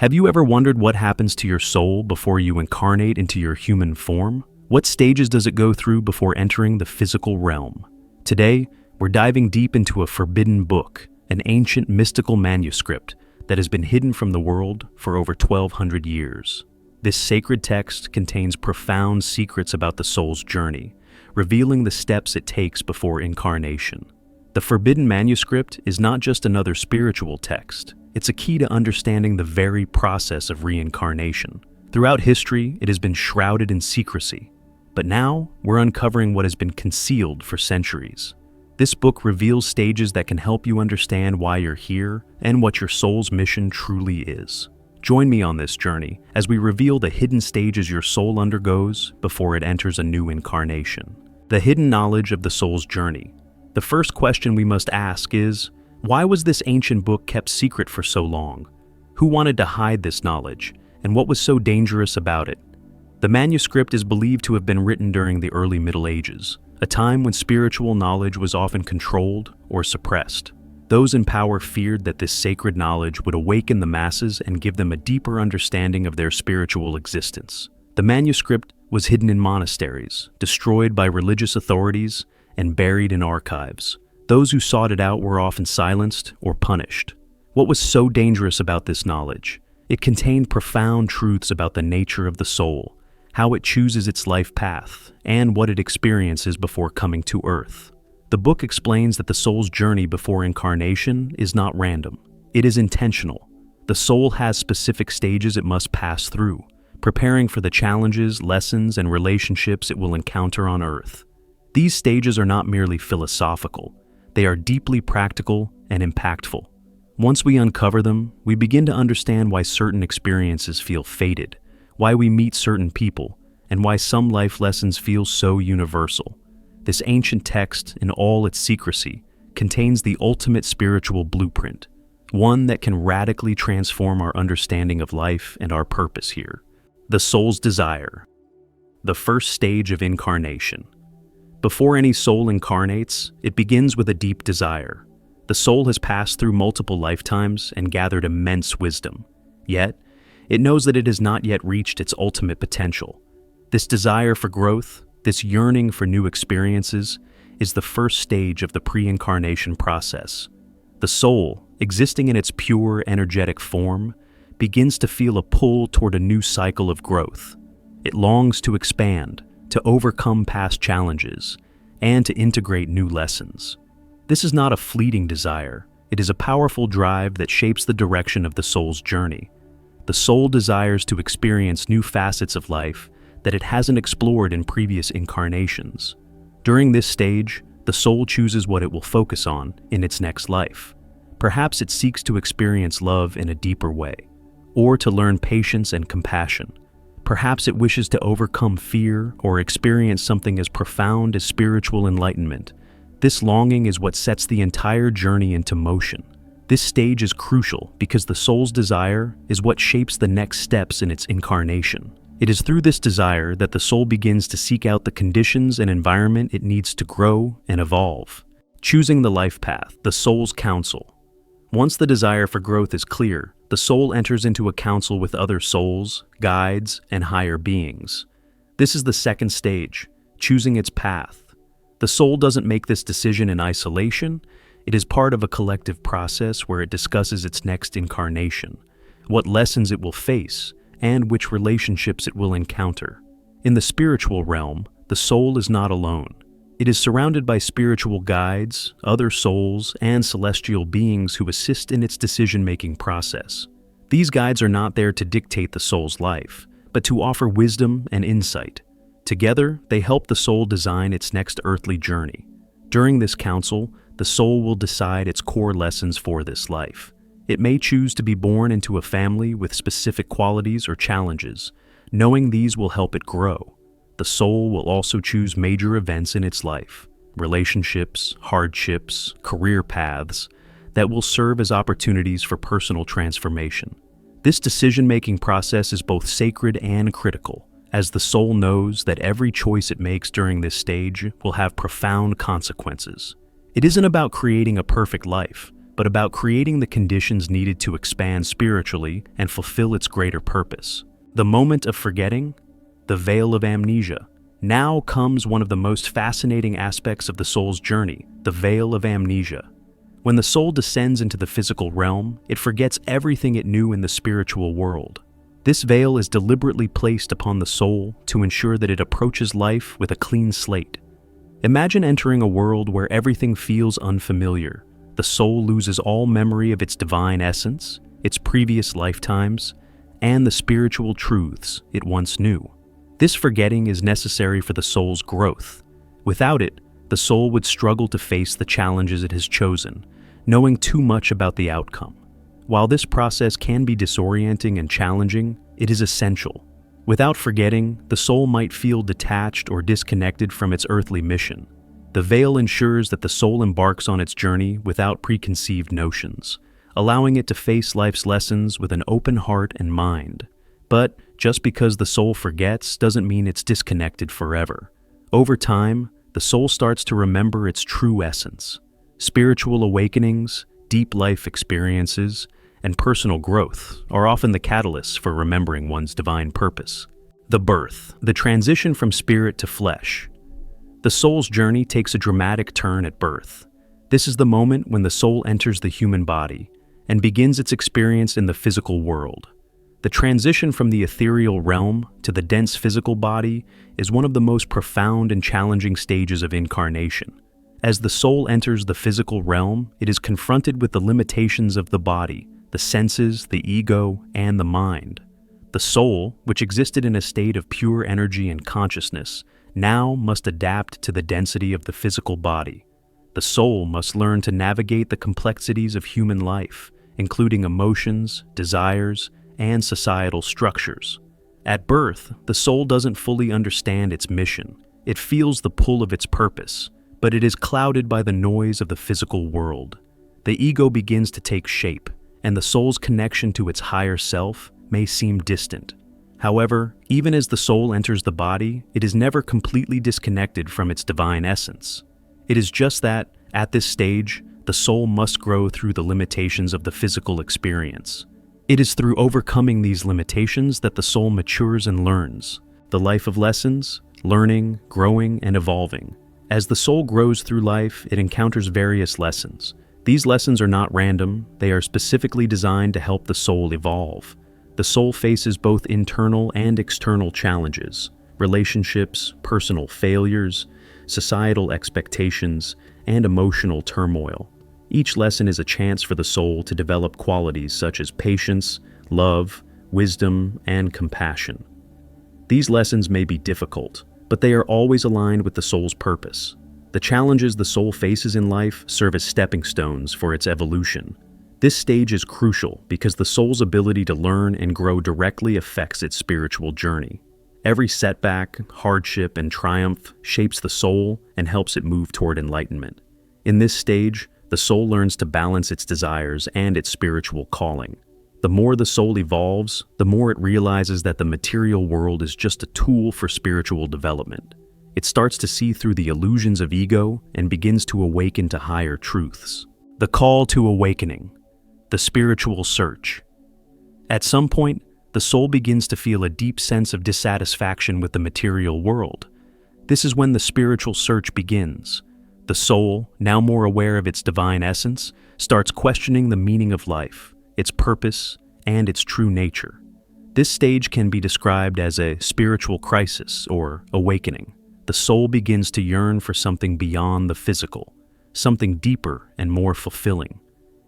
Have you ever wondered what happens to your soul before you incarnate into your human form? What stages does it go through before entering the physical realm? Today, we're diving deep into a forbidden book, an ancient mystical manuscript that has been hidden from the world for over 1,200 years. This sacred text contains profound secrets about the soul's journey, revealing the steps it takes before incarnation. The forbidden manuscript is not just another spiritual text. It's a key to understanding the very process of reincarnation. Throughout history, it has been shrouded in secrecy. But now, we're uncovering what has been concealed for centuries. This book reveals stages that can help you understand why you're here and what your soul's mission truly is. Join me on this journey as we reveal the hidden stages your soul undergoes before it enters a new incarnation. The hidden knowledge of the soul's journey. The first question we must ask is, why was this ancient book kept secret for so long? Who wanted to hide this knowledge, and what was so dangerous about it? The manuscript is believed to have been written during the early Middle Ages, a time when spiritual knowledge was often controlled or suppressed. Those in power feared that this sacred knowledge would awaken the masses and give them a deeper understanding of their spiritual existence. The manuscript was hidden in monasteries, destroyed by religious authorities, and buried in archives. Those who sought it out were often silenced or punished. What was so dangerous about this knowledge? It contained profound truths about the nature of the soul, how it chooses its life path, and what it experiences before coming to Earth. The book explains that the soul's journey before incarnation is not random. It is intentional. The soul has specific stages it must pass through, preparing for the challenges, lessons, and relationships it will encounter on Earth. These stages are not merely philosophical. They are deeply practical and impactful. Once we uncover them, we begin to understand why certain experiences feel fated, why we meet certain people, and why some life lessons feel so universal. This ancient text, in all its secrecy, contains the ultimate spiritual blueprint, one that can radically transform our understanding of life and our purpose here. The soul's desire. The first stage of incarnation. Before any soul incarnates, it begins with a deep desire. The soul has passed through multiple lifetimes and gathered immense wisdom. Yet, it knows that it has not yet reached its ultimate potential. This desire for growth, this yearning for new experiences, is the first stage of the pre-incarnation process. The soul, existing in its pure, energetic form, begins to feel a pull toward a new cycle of growth. It longs to expand, to overcome past challenges, and to integrate new lessons. This is not a fleeting desire. It is a powerful drive that shapes the direction of the soul's journey. The soul desires to experience new facets of life that it hasn't explored in previous incarnations. During this stage, the soul chooses what it will focus on in its next life. Perhaps it seeks to experience love in a deeper way, or to learn patience and compassion. Perhaps it wishes to overcome fear or experience something as profound as spiritual enlightenment. This longing is what sets the entire journey into motion. This stage is crucial because the soul's desire is what shapes the next steps in its incarnation. It is through this desire that the soul begins to seek out the conditions and environment it needs to grow and evolve. Choosing the life path, the soul's counsel. Once the desire for growth is clear, the soul enters into a council with other souls, guides, and higher beings. This is the second stage, choosing its path. The soul doesn't make this decision in isolation. It is part of a collective process where it discusses its next incarnation, what lessons it will face, and which relationships it will encounter. In the spiritual realm, the soul is not alone. It is surrounded by spiritual guides, other souls, and celestial beings who assist in its decision-making process. These guides are not there to dictate the soul's life, but to offer wisdom and insight. Together, they help the soul design its next earthly journey. During this council, the soul will decide its core lessons for this life. It may choose to be born into a family with specific qualities or challenges, knowing these will help it grow. The soul will also choose major events in its life, relationships, hardships, career paths, that will serve as opportunities for personal transformation. This decision-making process is both sacred and critical, as the soul knows that every choice it makes during this stage will have profound consequences. It isn't about creating a perfect life, but about creating the conditions needed to expand spiritually and fulfill its greater purpose. The moment of forgetting, the veil of amnesia. Now comes one of the most fascinating aspects of the soul's journey, the veil of amnesia. When the soul descends into the physical realm, it forgets everything it knew in the spiritual world. This veil is deliberately placed upon the soul to ensure that it approaches life with a clean slate. Imagine entering a world where everything feels unfamiliar. The soul loses all memory of its divine essence, its previous lifetimes, and the spiritual truths it once knew. This forgetting is necessary for the soul's growth. Without it, the soul would struggle to face the challenges it has chosen, knowing too much about the outcome. While this process can be disorienting and challenging, it is essential. Without forgetting, the soul might feel detached or disconnected from its earthly mission. The veil ensures that the soul embarks on its journey without preconceived notions, allowing it to face life's lessons with an open heart and mind. But just because the soul forgets doesn't mean it's disconnected forever. Over time, the soul starts to remember its true essence. Spiritual awakenings, deep life experiences, and personal growth are often the catalysts for remembering one's divine purpose. The birth, the transition from spirit to flesh. The soul's journey takes a dramatic turn at birth. This is the moment when the soul enters the human body and begins its experience in the physical world. The transition from the ethereal realm to the dense physical body is one of the most profound and challenging stages of incarnation. As the soul enters the physical realm, it is confronted with the limitations of the body, the senses, the ego, and the mind. The soul, which existed in a state of pure energy and consciousness, now must adapt to the density of the physical body. The soul must learn to navigate the complexities of human life, including emotions, desires, and societal structures. At birth, the soul doesn't fully understand its mission. It feels the pull of its purpose, but it is clouded by the noise of the physical world. The ego begins to take shape, and the soul's connection to its higher self may seem distant. However, even as the soul enters the body, it is never completely disconnected from its divine essence. It is just that, at this stage, the soul must grow through the limitations of the physical experience. It is through overcoming these limitations that the soul matures and learns. The life of lessons, learning, growing, and evolving. As the soul grows through life, it encounters various lessons. These lessons are not random, they are specifically designed to help the soul evolve. The soul faces both internal and external challenges, relationships, personal failures, societal expectations, and emotional turmoil. Each lesson is a chance for the soul to develop qualities such as patience, love, wisdom, and compassion. These lessons may be difficult, but they are always aligned with the soul's purpose. The challenges the soul faces in life serve as stepping stones for its evolution. This stage is crucial because the soul's ability to learn and grow directly affects its spiritual journey. Every setback, hardship, and triumph shapes the soul and helps it move toward enlightenment. In this stage, the soul learns to balance its desires and its spiritual calling. The more the soul evolves, the more it realizes that the material world is just a tool for spiritual development. It starts to see through the illusions of ego and begins to awaken to higher truths. The call to awakening. The spiritual search. At some point, the soul begins to feel a deep sense of dissatisfaction with the material world. This is when the spiritual search begins. The soul, now more aware of its divine essence, starts questioning the meaning of life, its purpose, and its true nature. This stage can be described as a spiritual crisis or awakening. The soul begins to yearn for something beyond the physical, something deeper and more fulfilling.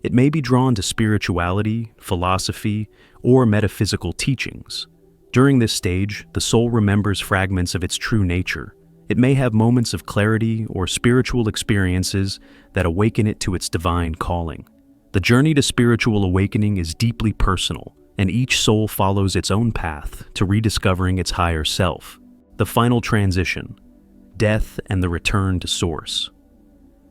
It may be drawn to spirituality, philosophy, or metaphysical teachings. During this stage, the soul remembers fragments of its true nature. It may have moments of clarity or spiritual experiences that awaken it to its divine calling. The journey to spiritual awakening is deeply personal, and each soul follows its own path to rediscovering its higher self. The final transition, death and the return to source.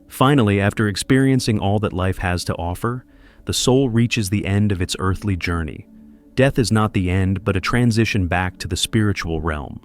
Finally, after experiencing all that life has to offer, the soul reaches the end of its earthly journey. Death is not the end, but a transition back to the spiritual realm.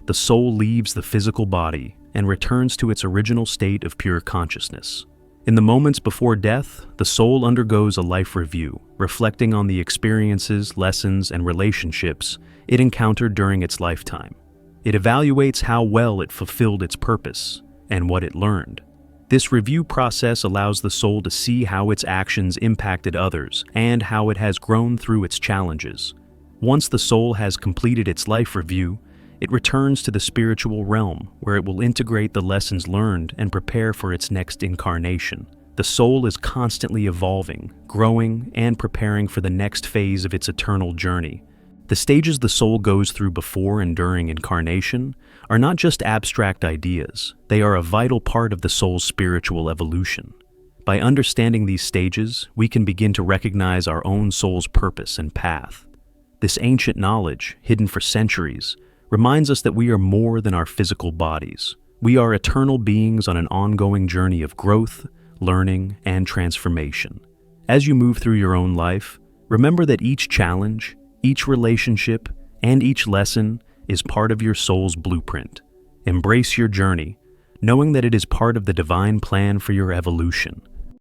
The soul leaves the physical body and returns to its original state of pure consciousness. In the moments before death, the soul undergoes a life review, reflecting on the experiences, lessons, and relationships it encountered during its lifetime. It evaluates how well it fulfilled its purpose and what it learned. This review process allows the soul to see how its actions impacted others and how it has grown through its challenges. Once the soul has completed its life review, it returns to the spiritual realm, where it will integrate the lessons learned and prepare for its next incarnation. The soul is constantly evolving, growing, and preparing for the next phase of its eternal journey. The stages the soul goes through before and during incarnation are not just abstract ideas, they are a vital part of the soul's spiritual evolution. By understanding these stages, we can begin to recognize our own soul's purpose and path. This ancient knowledge, hidden for centuries, reminds us that we are more than our physical bodies. We are eternal beings on an ongoing journey of growth, learning, and transformation. As you move through your own life, remember that each challenge, each relationship, and each lesson is part of your soul's blueprint. Embrace your journey, knowing that it is part of the divine plan for your evolution.